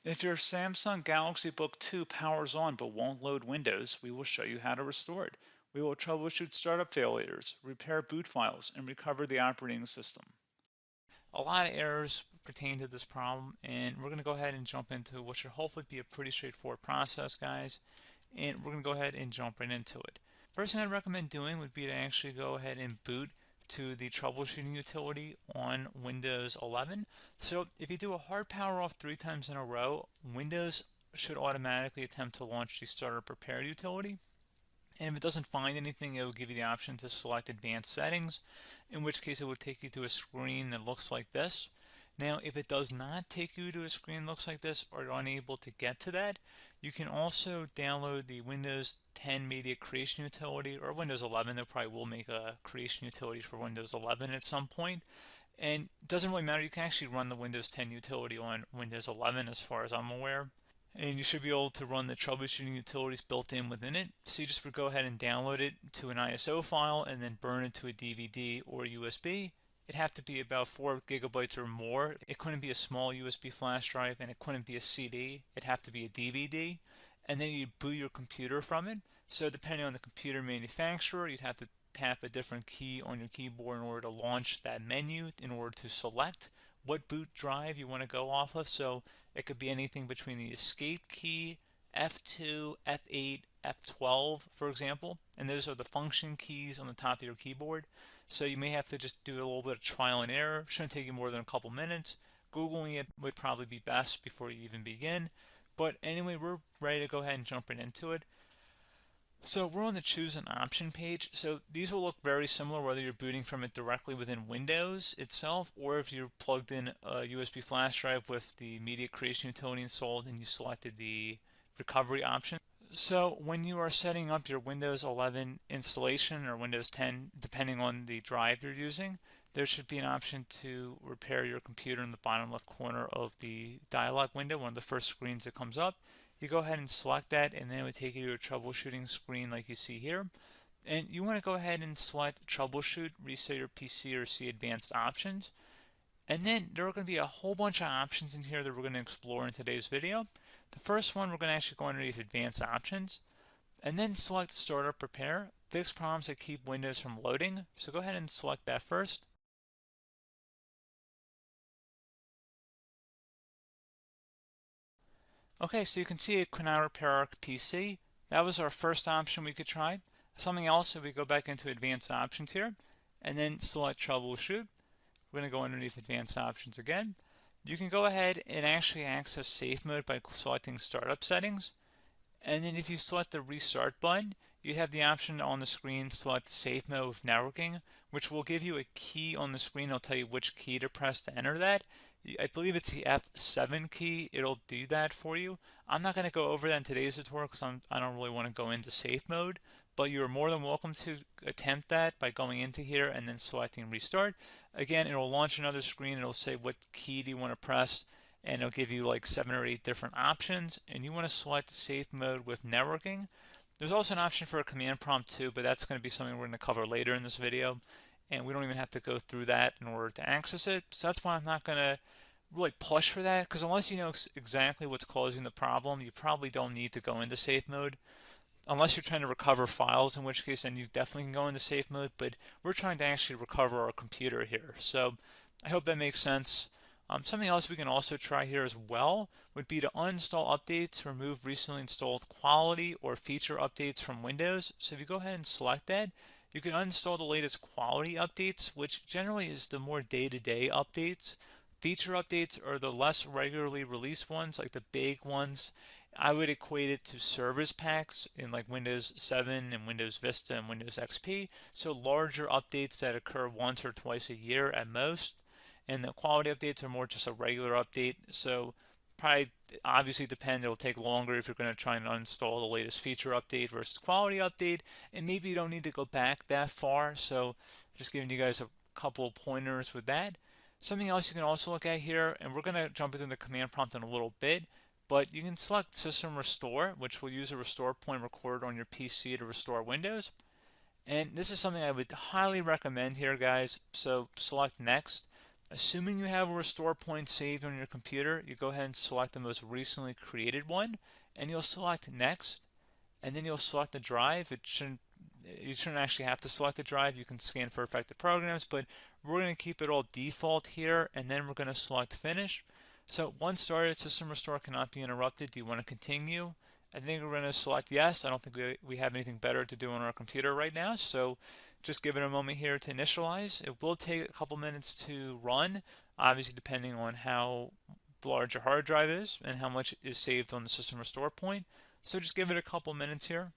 If your Samsung Galaxy Book 2 powers on but won't load Windows, we will show you how to restore it. We will troubleshoot startup failures, repair boot files, and recover the operating system. A lot of errors pertain to this problem, and we're going to go ahead and jump into what should hopefully be a pretty straightforward process, guys. And we're going to go ahead and jump right into it. First thing I'd recommend doing would be to actually go ahead and boot to the troubleshooting utility on Windows 11. So if you do a hard power off 3 times in a row, Windows should automatically attempt to launch the startup repair utility. And if it doesn't find anything, it will give you the option to select advanced settings, in which case it will take you to a screen that looks like this. Now, if it does not take you to a screen that looks like this, or you're unable to get to that, you can also download the Windows 10 Media Creation Utility, or Windows 11. They probably will make a creation utility for Windows 11 at some point. And it doesn't really matter, you can actually run the Windows 10 utility on Windows 11 as far as I'm aware. And you should be able to run the troubleshooting utilities built in within it. So you just would go ahead and download it to an ISO file and then burn it to a DVD or USB. It'd have to be about 4 gigabytes or more. It couldn't be a small USB flash drive, and it couldn't be a CD. It'd have to be a DVD. And then you boot your computer from it. So depending on the computer manufacturer, you'd have to tap a different key on your keyboard in order to launch that menu, in order to select what boot drive you want to go off of. So it could be anything between the escape key, F2, F8, F12, for example, and those are the function keys on the top of your keyboard. So you may have to just do a little bit of trial and error. Shouldn't take you more than a couple minutes. Googling it would probably be best before you even begin. But anyway, we're ready to go ahead and jump right into it. So we're on the choose an option page. So these will look very similar whether you're booting from it directly within Windows itself, or if you're plugged in a USB flash drive with the media creation utility installed and you selected the recovery option. So when you are setting up your Windows 11 installation or Windows 10, depending on the drive you're using, there should be an option to repair your computer in the bottom left corner of the dialog window, one of the first screens that comes up. You go ahead and select that, and then it would take you to a troubleshooting screen like you see here. And you want to go ahead and select troubleshoot, reset your PC, or see advanced options. And then there are going to be a whole bunch of options in here that we're going to explore in today's video. The first one, we're going to actually go underneath advanced options and then select startup repair, fix problems that keep Windows from loading. So go ahead and select that first. Okay, so you can see it could now repair our PC. That was our first option we could try. Something else, if we go back into advanced options here and then select troubleshoot, we're going to go underneath advanced options again. You can go ahead and actually access safe mode by selecting startup settings. And then if you select the restart button, you have the option on the screen select safe mode with networking, which will give you a key on the screen. It'll tell you which key to press to enter that. I believe it's the F7 key. It'll do that for you. I'm not going to go over that in today's tutorial because I don't really want to go into safe mode, but you're more than welcome to attempt that by going into here and then selecting restart. Again, it'll launch another screen. It'll say what key do you want to press, and it'll give you like 7 or 8 different options, and you want to select safe mode with networking. There's also an option for a command prompt too, but that's going to be something we're going to cover later in this video, and we don't even have to go through that in order to access it. So that's why I'm not going to really push for that, because unless you know exactly what's causing the problem, you probably don't need to go into safe mode. Unless you're trying to recover files, in which case then you definitely can go into safe mode, but we're trying to actually recover our computer here. So I hope that makes sense. Something else we can also try here as well would be to uninstall updates, remove recently installed quality or feature updates from Windows. So if you go ahead and select that, you can uninstall the latest quality updates, which generally is the more day-to-day updates. Feature updates are the less regularly released ones, like the big ones. I would equate it to service packs in like Windows 7 and Windows Vista and Windows XP. So larger updates that occur once or twice a year at most. And the quality updates are more just a regular update. So probably obviously depend, it'll take longer if you're going to try and uninstall the latest feature update versus quality update. And maybe you don't need to go back that far. So just giving you guys a couple pointers with that. Something else you can also look at here, and we're going to jump into the command prompt in a little bit, but you can select System Restore, which will use a restore point recorded on your PC to restore Windows. And this is something I would highly recommend here, guys. So select Next. Assuming you have a restore point saved on your computer, you go ahead and select the most recently created one, and you'll select next, and then you'll select the drive. You shouldn't actually have to select the drive. You can scan for affected programs, but we're going to keep it all default here, and then we're going to select finish. So once started, system restore cannot be interrupted. Do you want to continue? I think we're going to select yes. I don't think we have anything better to do on our computer right now, so just give it a moment here to initialize. It will take a couple minutes to run, obviously depending on how large your hard drive is and how much is saved on the system restore point. So just give it a couple minutes here.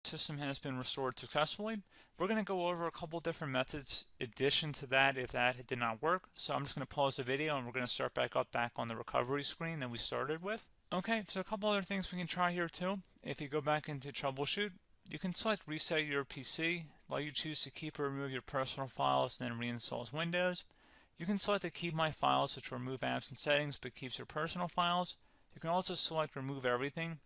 System has been restored successfully. We're going to go over a couple different methods in addition to that if that did not work. So I'm just going to pause the video and we're going to start back on the recovery screen that we started with. Okay, so a couple other things we can try here too. If you go back into troubleshoot, you can select reset your PC, while you choose to keep or remove your personal files and then reinstalls Windows. You can select to keep my files, which will remove apps and settings but keeps your personal files. You can also select remove everything,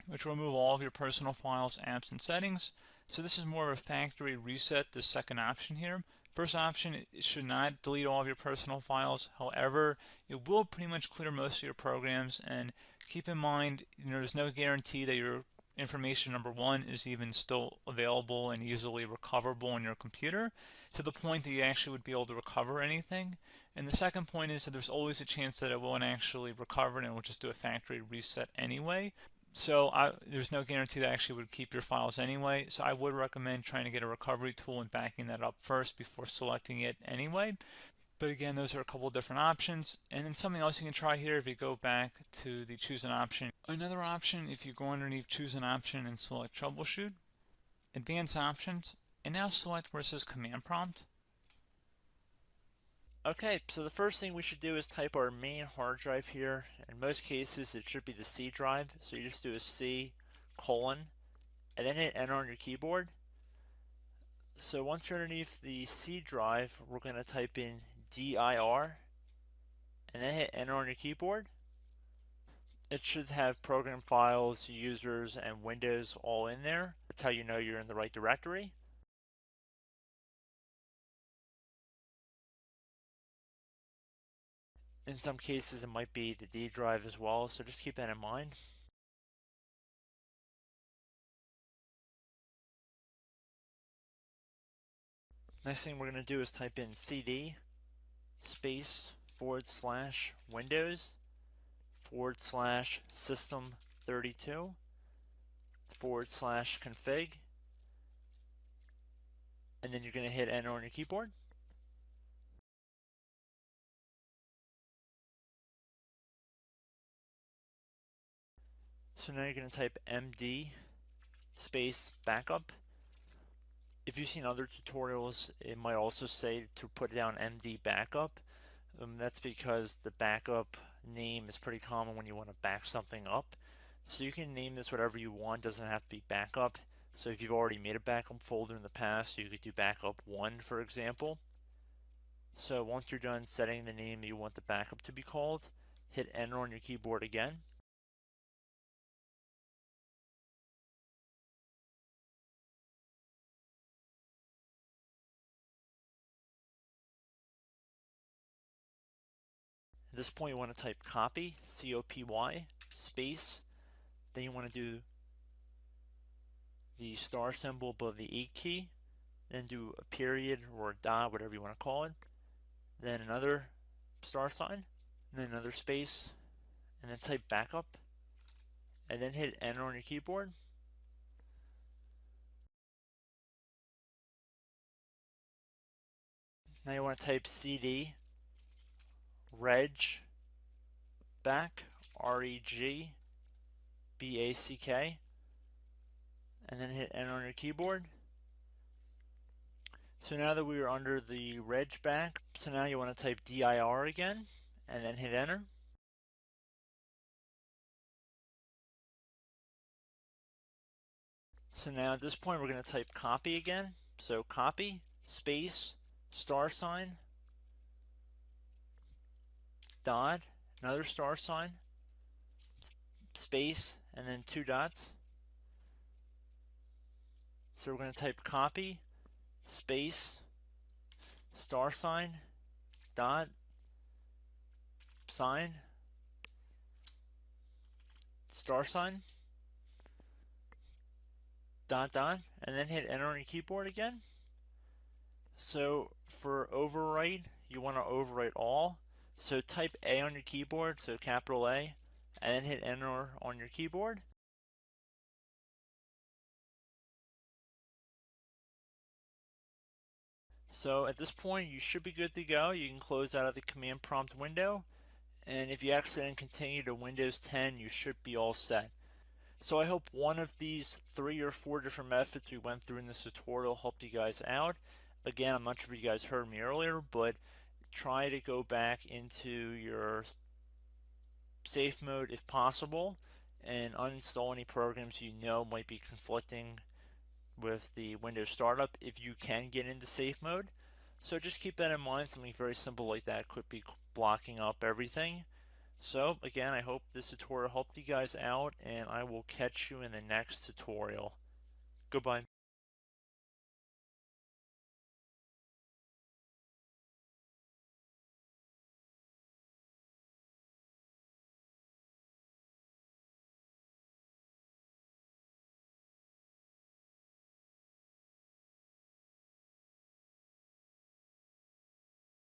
which will remove all of your personal files, apps, and settings. So this is more of a factory reset, the second option here. First option, it should not delete all of your personal files. However, it will pretty much clear most of your programs, and keep in mind, there's no guarantee that your information, number one, is even still available and easily recoverable on your computer to the point that you actually would be able to recover anything. And the second point is that there's always a chance that it won't actually recover and it will just do a factory reset anyway. So there's no guarantee that actually would keep your files anyway. So I would recommend trying to get a recovery tool and backing that up first before selecting it anyway. But again, those are a couple different options. And then something else you can try here if you go back to the choose an option. Another option, if you go underneath choose an option and select troubleshoot, advanced options, and now select where it says command prompt. Okay, so the first thing we should do is type our main hard drive here. In most cases, it should be the C drive. So you just do a C colon and then hit enter on your keyboard. So once you're underneath the C drive, we're going to type in dir and then hit enter on your keyboard. It should have program files, users, and Windows all in there. That's how you know you're in the right directory. In some cases, it might be the D drive as well, so just keep that in mind. Next thing we're going to do is type in cd space / Windows / system 32 / config, and then you're going to hit enter on your keyboard. So now you're going to type md space backup. If you've seen other tutorials, it might also say to put down md backup. That's because the backup name is pretty common when you want to back something up. So you can name this whatever you want, doesn't have to be backup. So if you've already made a backup folder in the past, you could do backup 1, for example. So once you're done setting the name you want the backup to be called, hit enter on your keyboard again. At this point you want to type copy, C-O-P-Y, space, then you want to do the star symbol above the 8 key, then do a period or a dot, whatever you want to call it, then another star sign, and then another space, and then type backup, and then hit enter on your keyboard. Now you want to type cd reg back, REGBACK, and then hit enter on your keyboard. So now that we are under the reg back, so now you want to type dir again. and then hit enter. So now at this point we're going to type copy again. So copy, space, star sign, dot, another star sign, space, and then 2 dots. So we're going to type copy, space, star sign, dot, sign, star sign, dot, dot, and then hit enter on your keyboard again. So for overwrite, you want to overwrite all. So type A on your keyboard, so capital A, and then hit enter on your keyboard. So at this point, you should be good to go. You can close out of the command prompt window. And if you accidentally continue to Windows 10, you should be all set. So I hope one of these 3 or 4 different methods we went through in this tutorial helped you guys out. Again, I'm not sure if you guys heard me earlier, but try to go back into your safe mode if possible and uninstall any programs you know might be conflicting with the Windows startup if you can get into safe mode. So just keep that in mind. Something very simple like that could be blocking up everything. So again, I hope this tutorial helped you guys out, and I will catch you in the next tutorial. Goodbye.